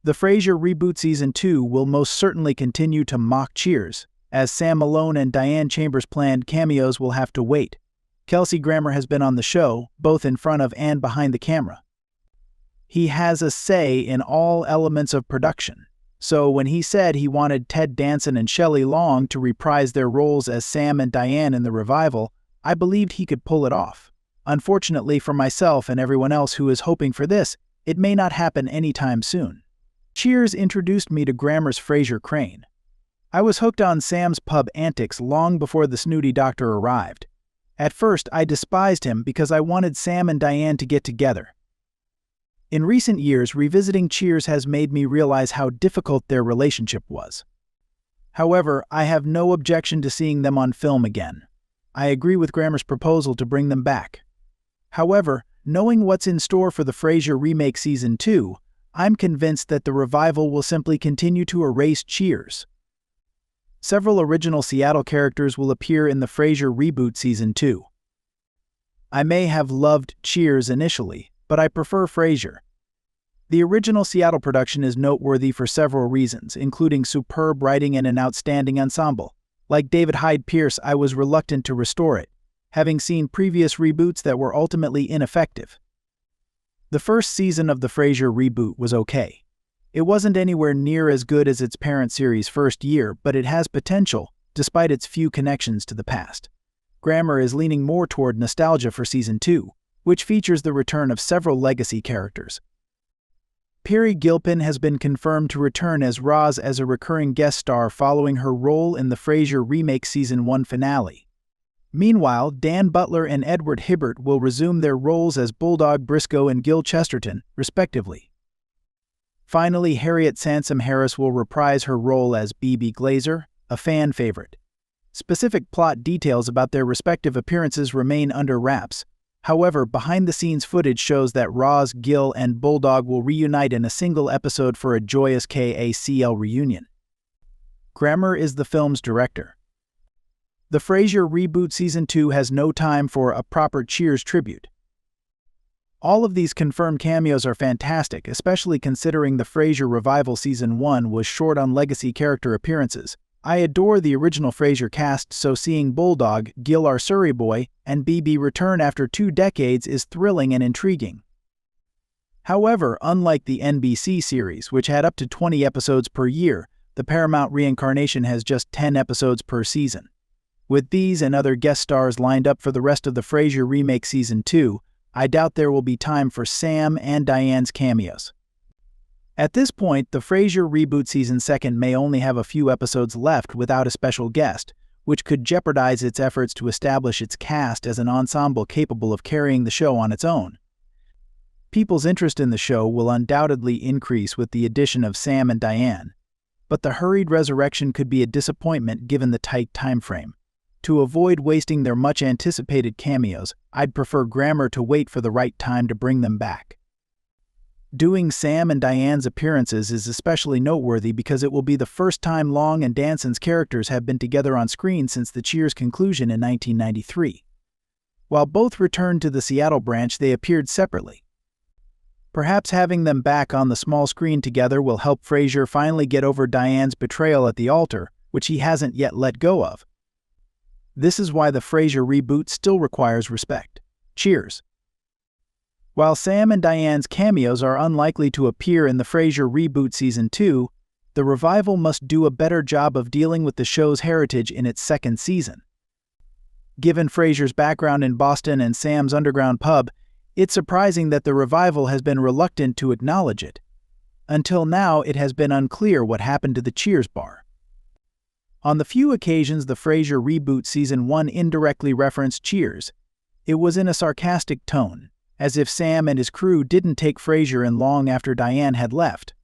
The Frasier Reboot Season 2 will most certainly continue to mock Cheers, as Sam Malone and Diane Chambers' planned cameos will have to wait. Kelsey Grammer has been on the show, both in front of and behind the camera. He has a say in all elements of production, so when he said he wanted Ted Danson and Shelley Long to reprise their roles as Sam and Diane in the revival, I believed he could pull it off. Unfortunately for myself and everyone else who is hoping for this, it may not happen anytime soon. Cheers introduced me to Grammer's Frasier Crane. I was hooked on Sam's pub antics long before the snooty doctor arrived. At first, I despised him because I wanted Sam and Diane to get together. In recent years, revisiting Cheers has made me realize how difficult their relationship was. However, I have no objection to seeing them on film again. I agree with Grammer's proposal to bring them back. However, knowing what's in store for the Frasier Remake Season 2, I'm convinced that the revival will simply continue to erase Cheers. Several original Seattle characters will appear in the Frasier Reboot Season 2. I may have loved Cheers initially, but I prefer Frasier. The original Seattle production is noteworthy for several reasons, including superb writing and an outstanding ensemble. Like David Hyde Pierce, I was reluctant to restore it, having seen previous reboots that were ultimately ineffective. The first season of the Frasier Reboot was okay. It wasn't anywhere near as good as its parent series' first year, but it has potential, despite its few connections to the past. Grammer is leaning more toward nostalgia for Season 2, which features the return of several legacy characters. Peri Gilpin has been confirmed to return as Roz as a recurring guest star following her role in the Frasier Remake Season 1 finale. Meanwhile, Dan Butler and Edward Hibbert will resume their roles as Bulldog Briscoe and Gil Chesterton, respectively. Finally, Harriet Sansom Harris will reprise her role as Bebe Glazer, a fan favorite. Specific plot details about their respective appearances remain under wraps. However, behind-the-scenes footage shows that Roz, Gil, and Bulldog will reunite in a single episode for a joyous KACL reunion. Grammer is the film's director. The Frasier Reboot Season 2 has no time for a proper Cheers tribute. All of these confirmed cameos are fantastic, especially considering the Frasier Revival Season 1 was short on legacy character appearances. I adore the original Frasier cast, so seeing Bulldog, Gil our Surrey Boy, and BB return after 2 decades is thrilling and intriguing. However, unlike the NBC series, which had up to 20 episodes per year, the Paramount reincarnation has just 10 episodes per season. With these and other guest stars lined up for the rest of the Frasier Remake Season 2, I doubt there will be time for Sam and Diane's cameos. At this point, the Frasier Reboot Season 2 may only have a few episodes left without a special guest, which could jeopardize its efforts to establish its cast as an ensemble capable of carrying the show on its own. People's interest in the show will undoubtedly increase with the addition of Sam and Diane, but the hurried resurrection could be a disappointment given the tight time frame. To avoid wasting their much-anticipated cameos, I'd prefer Grammer to wait for the right time to bring them back. Doing Sam and Diane's appearances is especially noteworthy because it will be the first time Long and Danson's characters have been together on screen since the Cheers conclusion in 1993. While both returned to the Seattle branch, they appeared separately. Perhaps having them back on the small screen together will help Frasier finally get over Diane's betrayal at the altar, which he hasn't yet let go of. This is why the Frasier reboot still requires respect. Cheers. While Sam and Diane's cameos are unlikely to appear in the Frasier Reboot Season 2, the revival must do a better job of dealing with the show's heritage in its second season. Given Frasier's background in Boston and Sam's underground pub, it's surprising that the revival has been reluctant to acknowledge it. Until now, it has been unclear what happened to the Cheers bar. On the few occasions the Frasier Reboot Season 1 indirectly referenced Cheers, it was in a sarcastic tone, as if Sam and his crew didn't take Frasier in long after Diane had left.